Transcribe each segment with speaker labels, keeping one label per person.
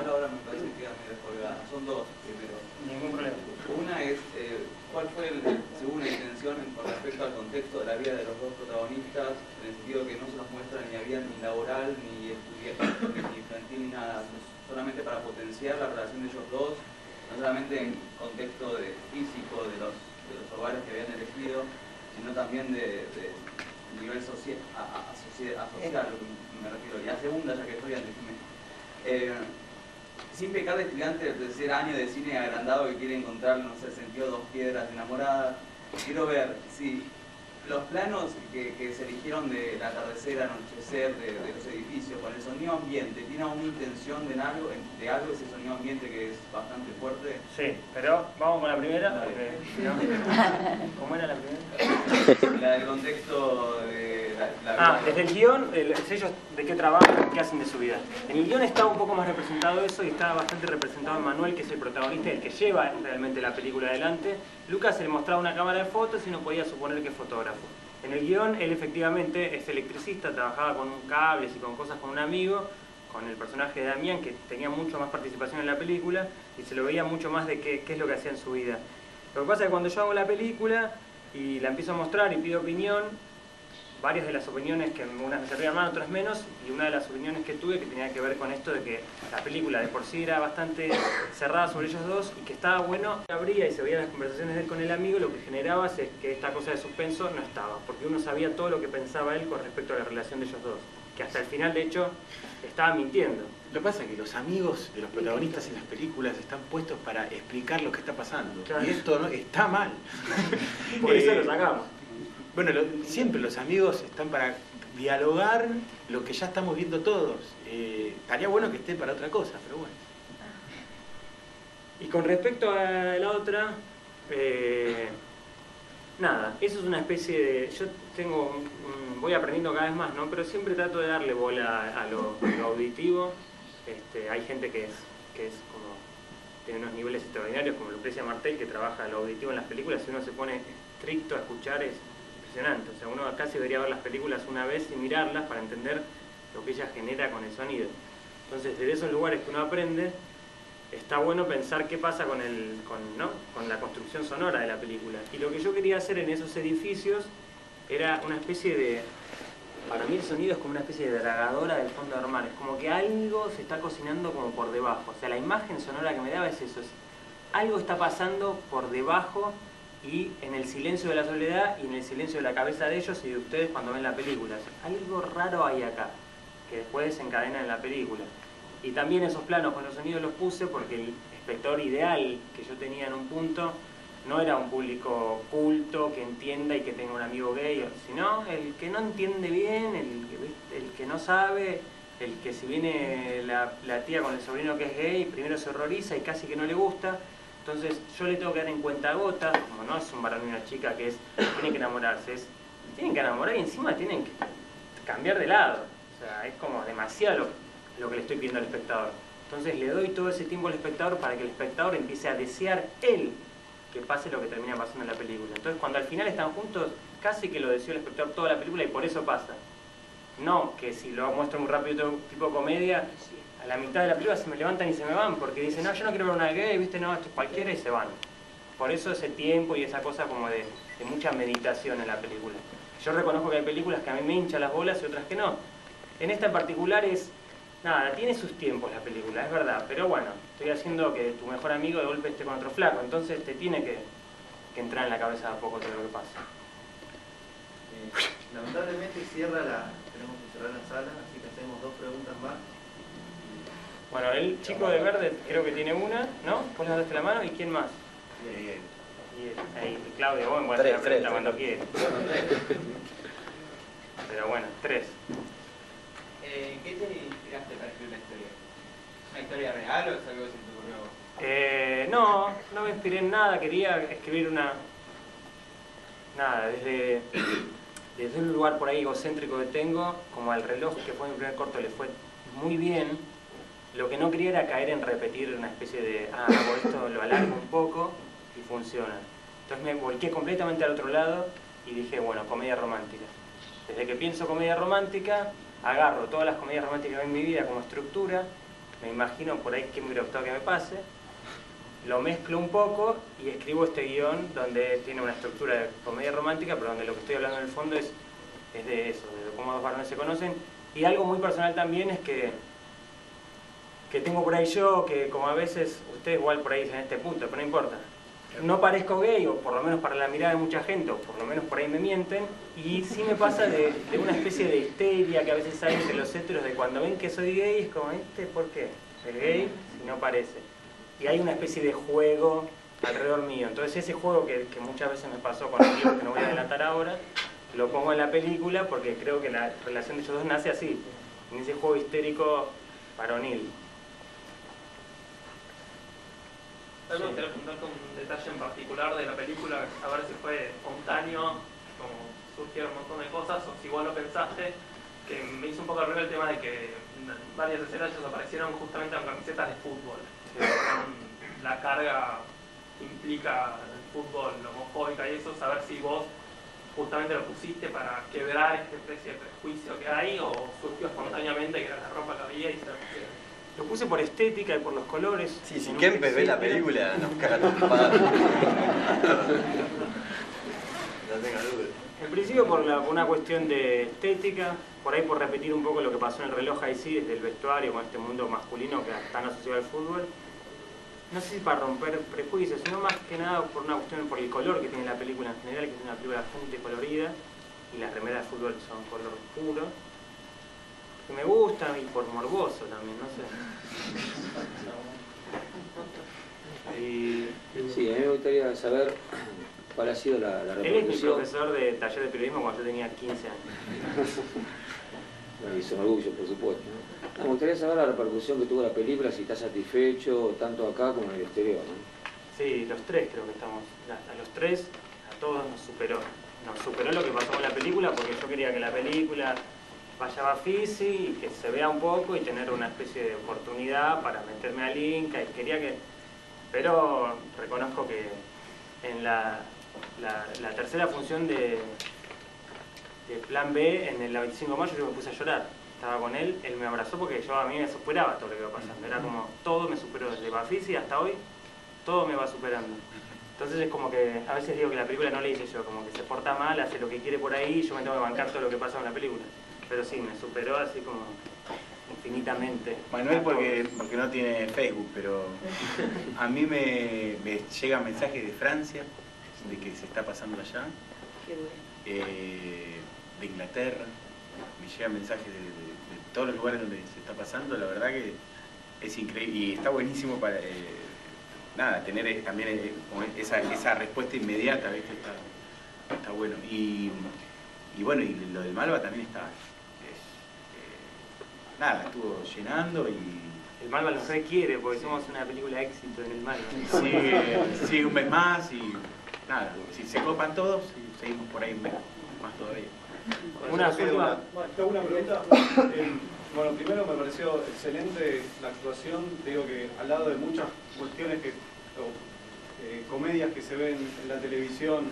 Speaker 1: la hora me parece que queda medio descolgada. Son dos primero.
Speaker 2: Ningún problema.
Speaker 1: Una es, ¿cuál fue, según la intención, con respecto al contexto de la vida de los dos protagonistas, en el sentido que no se nos muestra ni la vida ni laboral, ni estudiantil, ni infantil, ni nada, solamente para potenciar la relación de ellos dos, no solamente en contexto físico de los hogares que habían elegido, sino también de nivel social, lo que me refiero. Y la segunda, ya que estoy antes, sin pecar de estudiante del tercer año de cine agrandado que quiere encontrar, no sé, el sentido de dos piedras enamoradas, quiero ver si los planos que se eligieron del atardecer, anochecer, de los edificios, con el sonido ambiente, ¿tiene alguna intención de algo ese sonido ambiente que es bastante fuerte?
Speaker 2: Sí, pero vamos con la primera. Porque, ¿no? ¿Cómo era la primera?
Speaker 1: La del contexto de la
Speaker 2: desde el guión, ellos de qué trabajan, qué hacen de su vida. En el guión está un poco más representado eso y está bastante representado en Manuel, que es el protagonista, el que lleva realmente la película adelante. Lucas se le mostraba una cámara de fotos y no podía suponer que es fotógrafo. En el guión, él efectivamente es electricista, trabajaba con cables y con cosas con un amigo, con el personaje de Damián, que tenía mucho más participación en la película y se lo veía mucho más de qué es lo que hacía en su vida. Lo que pasa es que cuando yo hago la película y la empiezo a mostrar y pido opinión, varias de las opiniones, que unas me servían más, otras menos, y una de las opiniones que tuve que tenía que ver con esto de que la película de por sí era bastante cerrada sobre ellos dos y que estaba bueno, abría y se veían las conversaciones de él con el amigo, lo que generaba es que esta cosa de suspenso no estaba, porque uno sabía todo lo que pensaba él con respecto a la relación de ellos dos, que hasta el final de hecho estaba mintiendo.
Speaker 3: Lo que pasa es que los amigos de los protagonistas en las películas están puestos para explicar lo que está pasando, claro. Y esto no está mal.
Speaker 2: Por eso lo sacamos.
Speaker 3: Bueno, siempre los amigos están para dialogar lo que ya estamos viendo todos. Estaría bueno que esté para otra cosa, pero bueno.
Speaker 2: Y con respecto a la otra, nada, eso es una especie de... Yo voy aprendiendo cada vez más, ¿no? Pero siempre trato de darle bola a lo auditivo. Hay gente que es como... tiene unos niveles extraordinarios, como Lucrecia Martel, que trabaja lo auditivo en las películas. Si uno se pone estricto a escuchar es impresionante. O sea, uno casi debería ver las películas una vez y mirarlas para entender lo que ella genera con el sonido. Entonces, desde esos lugares que uno aprende, está bueno pensar qué pasa con la construcción sonora de la película. Y lo que yo quería hacer en esos edificios era una especie de... Para mí el sonido es como una especie de dragadora del fondo del mar. Es como que algo se está cocinando como por debajo. O sea, la imagen sonora que me daba es eso. Algo está pasando por debajo y en el silencio de la soledad y en el silencio de la cabeza de ellos y de ustedes cuando ven la película. Algo raro hay acá, que después desencadena en la película. Y también esos planos con los sonidos los puse porque el espectador ideal que yo tenía en un punto no era un público culto, que entienda y que tenga un amigo gay, sino el que no entiende bien, el que no sabe, el que si viene la tía con el sobrino que es gay, primero se horroriza y casi que no le gusta. Entonces yo le tengo que dar en cuentagotas, como no es un varón y una chica que tienen que enamorarse, tienen que enamorar y encima tienen que cambiar de lado. O sea, es como demasiado lo que le estoy pidiendo al espectador. Entonces le doy todo ese tiempo al espectador para que el espectador empiece a desear él que pase lo que termina pasando en la película. Entonces cuando al final están juntos, casi que lo deseó el espectador toda la película y por eso pasa. No que si lo muestro muy rápido tipo comedia, a la mitad de la película se me levantan y se me van porque dicen, no, yo no quiero ver una gay, viste, no, esto es cualquiera y se van. Por eso ese tiempo y esa cosa como de mucha meditación en la película. Yo reconozco que hay películas que a mí me hinchan las bolas y otras que no. En esta en particular nada, tiene sus tiempos la película, es verdad, pero bueno, estoy haciendo que tu mejor amigo de golpe esté con otro flaco, entonces te tiene que entrar en la cabeza a poco todo lo que pasa.
Speaker 4: Lamentablemente tenemos que cerrar la sala, así que hacemos 2 preguntas más.
Speaker 2: Bueno, el chico de verde creo que tiene una, ¿no? Vos levantaste la mano, ¿y quién más? Y ahí, Claudio, vos me podés hacer la pregunta cuando quieras. Pero bueno, 3.
Speaker 5: ¿Qué te inspiraste para escribir la historia? ¿Una historia real o es algo que se te ocurrió?
Speaker 2: No me inspiré en nada, quería escribir nada, desde un lugar por ahí egocéntrico que tengo, como al reloj que fue mi primer corto le fue muy bien. Lo que no quería era caer en repetir una especie de, hago esto, lo alargo un poco y funciona. Entonces me volqué completamente al otro lado y dije, bueno, comedia romántica. Desde que pienso comedia romántica, agarro todas las comedias románticas que veo en mi vida como estructura, me imagino por ahí que me hubiera gustado que me pase, lo mezclo un poco y escribo este guión donde tiene una estructura de comedia romántica, pero donde lo que estoy hablando en el fondo es de eso, de cómo dos varones se conocen. Y algo muy personal también es que tengo por ahí yo, que como a veces, ustedes igual por ahí dicen este punto, pero no importa. No parezco gay, o por lo menos para la mirada de mucha gente, o por lo menos por ahí me mienten, y sí me pasa de una especie de histeria que a veces hay entre los heteros de cuando ven que soy gay, es como, ¿por qué? Es gay si no parece. Y hay una especie de juego alrededor mío. Entonces ese juego que muchas veces me pasó con amigos que no voy a adelantar ahora, lo pongo en la película porque creo que la relación de ellos dos nace así, en ese juego histérico varonil.
Speaker 6: Me gustaría preguntar con un detalle en particular de la película, a ver si fue espontáneo, como surgieron un montón de cosas, o si vos lo pensaste, que me hizo un poco ruido el tema de que en varias escenas ellos aparecieron justamente en camisetas de fútbol, con la carga que implica el fútbol homofóbica y eso, saber si vos justamente lo pusiste para quebrar esta especie de prejuicio que hay, o surgió espontáneamente, que era la ropa que había y se lo pusieron.
Speaker 2: Lo puse por estética y por los colores.
Speaker 7: Sí, si Kempes ve la película, nos caga trompadas. No tenga duda.
Speaker 2: En principio por una cuestión de estética, por ahí por repetir un poco lo que pasó en el reloj ahí sí, desde el vestuario, con este mundo masculino que está tan asociado al fútbol. No sé si para romper prejuicios, sino más que nada por una cuestión, por el color que tiene la película en general, que es una película bastante colorida, y las remeras de fútbol son color puro. Que me gustan y por morboso también, no sé.
Speaker 8: Sí, a mí me gustaría saber cuál ha sido la repercusión.
Speaker 2: Él es mi profesor de taller de periodismo cuando yo tenía 15 años.
Speaker 8: Bueno, y es un orgullo, por supuesto, ¿no? Me gustaría saber la repercusión que tuvo la película, si estás satisfecho tanto acá como en el exterior, ¿no?
Speaker 2: Sí, los tres creo que estamos, a los tres, a todos nos superó. Nos superó lo que pasó con la película porque yo quería que la película vaya a Bafisi y que se vea un poco y tener una especie de oportunidad para meterme al Inca y quería que... Pero reconozco que en la tercera función de Plan B, en el 25 de mayo, yo me puse a llorar. Estaba con él, él me abrazó porque a mí me superaba todo lo que iba pasando. Era como, todo me superó, desde Bafisi hasta hoy, todo me va superando. Entonces es como que, a veces digo que la película no le hice yo, como que se porta mal, hace lo que quiere por ahí y yo me tengo que bancar todo lo que pasa en la película. Pero sí, me superó así como infinitamente.
Speaker 3: Manuel porque no tiene Facebook, pero a mí me llegan mensajes de Francia, de que se está pasando allá, de Inglaterra, me llegan mensajes de todos los lugares donde se está pasando, la verdad que es increíble y está buenísimo para tener también esa respuesta inmediata, ¿viste? Está bueno. Y bueno, y lo del Malva también está... estuvo llenando y...
Speaker 2: El Malva lo requiere porque somos una película éxito en el Malva.
Speaker 3: Sigue un mes más y nada, si se copan todos, seguimos por ahí un mes más todavía.
Speaker 2: Una última...
Speaker 9: Tengo una pregunta. Bueno, primero me pareció excelente la actuación. Te digo que al lado de muchas cuestiones comedias que se ven en la televisión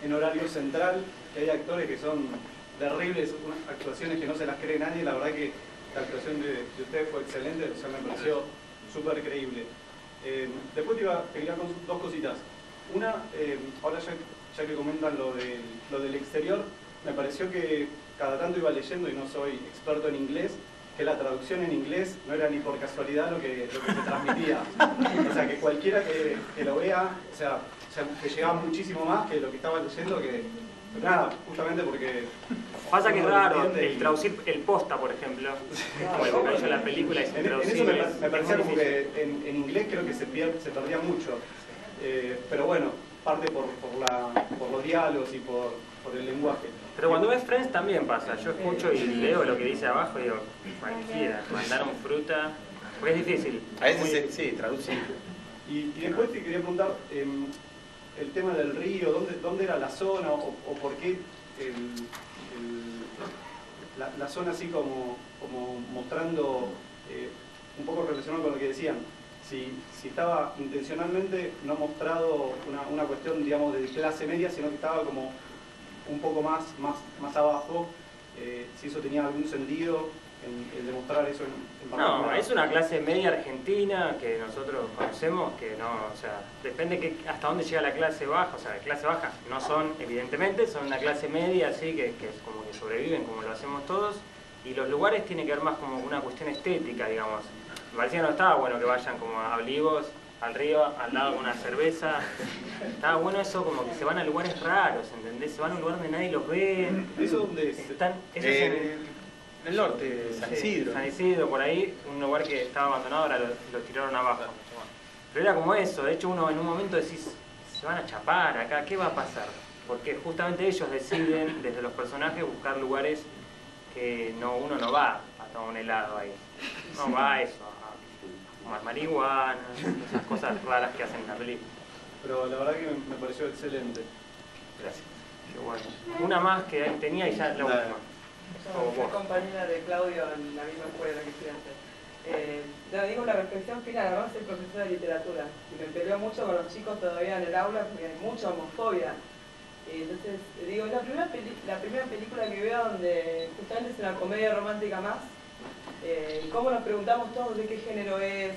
Speaker 9: en horario central, que hay actores que son terribles, unas actuaciones que no se las cree nadie. La verdad que la actuación de ustedes fue excelente, o sea, me pareció súper creíble. Después quería con dos cositas. Una, ahora ya que comentan lo del exterior, me pareció que cada tanto iba leyendo, y no soy experto en inglés, que la traducción en inglés no era ni por casualidad lo que se transmitía. O sea, que cualquiera que lo vea, o sea, que llegaba muchísimo más que lo que estaba leyendo, que nada, justamente porque...
Speaker 2: Pasa que es raro el traducir el posta, por ejemplo, como el que la película y se traducir.
Speaker 9: En eso me parecía como que en inglés creo que se perdía mucho. Pero bueno, parte por los diálogos y por el lenguaje.
Speaker 2: Pero cuando ves Friends también pasa. Yo escucho y leo lo que dice abajo y digo, cualquiera, mandaron fruta, porque es difícil.
Speaker 3: A veces sí, traduce.
Speaker 9: Y después te quería preguntar, el tema del río, ¿dónde era la zona o por qué la zona así como mostrando, un poco relacionado con lo que decían, si estaba intencionalmente no mostrado una cuestión, digamos, de clase media, sino que estaba como un poco más abajo, si eso tenía algún sentido en demostrar eso en
Speaker 2: No, es una clase media argentina que nosotros conocemos, que no, o sea, depende hasta dónde llega la clase baja, o sea, la clase baja no son, evidentemente, son una clase media, así que es como que sobreviven como lo hacemos todos, y los lugares tienen que ver más como una cuestión estética, digamos. Me parecía que no estaba bueno que vayan como a Olivos, al río, al lado con una cerveza. Estaba bueno eso, como que se van a lugares raros, ¿entendés? Se van a un lugar donde nadie los ve.
Speaker 9: ¿Eso dónde es?
Speaker 2: Eso es en
Speaker 3: el norte, San Isidro.
Speaker 2: San Isidro, por ahí, un lugar que estaba abandonado, ahora lo tiraron abajo. Pero era como eso, de hecho uno en un momento decís, se van a chapar acá, ¿qué va a pasar? Porque justamente ellos deciden, desde los personajes, buscar lugares que uno no va a tomar un helado ahí. No va a eso, a fumar marihuana, esas cosas raras que hacen en la película.
Speaker 9: Pero la verdad que me pareció excelente.
Speaker 2: Gracias. Qué bueno. Una más que tenía y ya la última.
Speaker 10: Soy compañera de Claudio en la misma escuela que estudiante. Digo una reflexión final, además soy profesora de literatura y me peleo mucho con los chicos todavía en el aula porque hay mucha homofobia. Entonces, digo, la primera película que veo donde justamente es una comedia romántica más, cómo nos preguntamos todos de qué género es,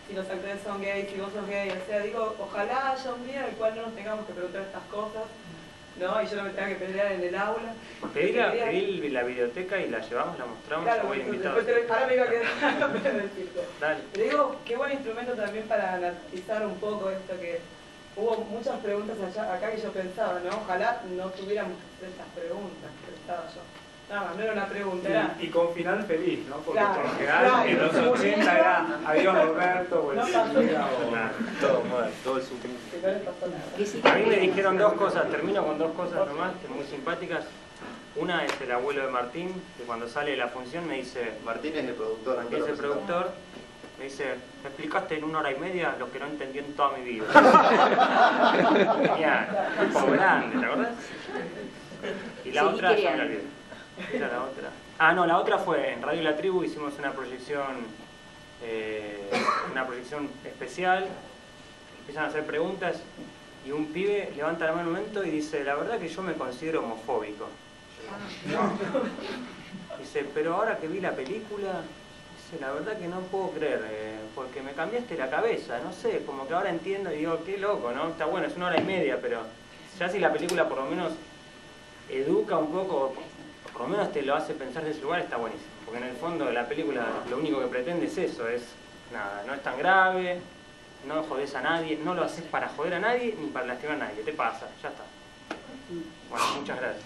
Speaker 10: si los actores son gays, si vos sos gay, o sea, digo, ojalá haya un día en el cual no nos tengamos que preguntar estas cosas, ¿no? Y yo no me tenga que pelear en el aula.
Speaker 2: Pedí la biblioteca y la llevamos, la mostramos,
Speaker 10: claro,
Speaker 2: yo voy invitado.
Speaker 10: Ahora me iba a quedar para decirte.
Speaker 2: Dale.
Speaker 10: Le digo, qué buen instrumento también para analizar un poco esto que hubo muchas preguntas acá que yo pensaba, ¿no? Ojalá no tuviéramos que hacer estas preguntas que pensaba yo. Nada más, no era una pregunta, era...
Speaker 11: Y con final feliz, ¿no? Porque
Speaker 10: claro,
Speaker 11: por lo general en los 80 era adiós Roberto o el Silvia o...
Speaker 3: Todo muerto, todo el suyo.
Speaker 10: Que no les pasó nada.
Speaker 2: A mí me dijeron dos cosas, termino con dos cosas nomás, que muy simpáticas. Una es el abuelo de Martín, que cuando sale de la función me dice...
Speaker 7: Martín es el productor.
Speaker 2: Es el productor. Me dice, me explicaste en 1 hora y media lo que no entendí en toda mi vida. Tenía un poco grande, ¿te acordás? Y la otra, ya me la olvidé. Era la otra. Ah, no, la otra fue en Radio La Tribu, hicimos una proyección especial. Empiezan a hacer preguntas y un pibe levanta la mano un momento y dice, la verdad que yo me considero homofóbico. Dice, pero ahora que vi la película... La verdad que no puedo creer, porque me cambiaste la cabeza, no sé, como que ahora entiendo y digo, qué loco, ¿no? Está bueno, es 1 hora y media, pero ya si la película por lo menos educa un poco, por lo menos te lo hace pensar de ese lugar, está buenísimo. Porque en el fondo la película lo único que pretende es eso, es nada, no es tan grave, no jodés a nadie, no lo haces para joder a nadie ni para lastimar a nadie, te pasa, ya está. Bueno, muchas gracias.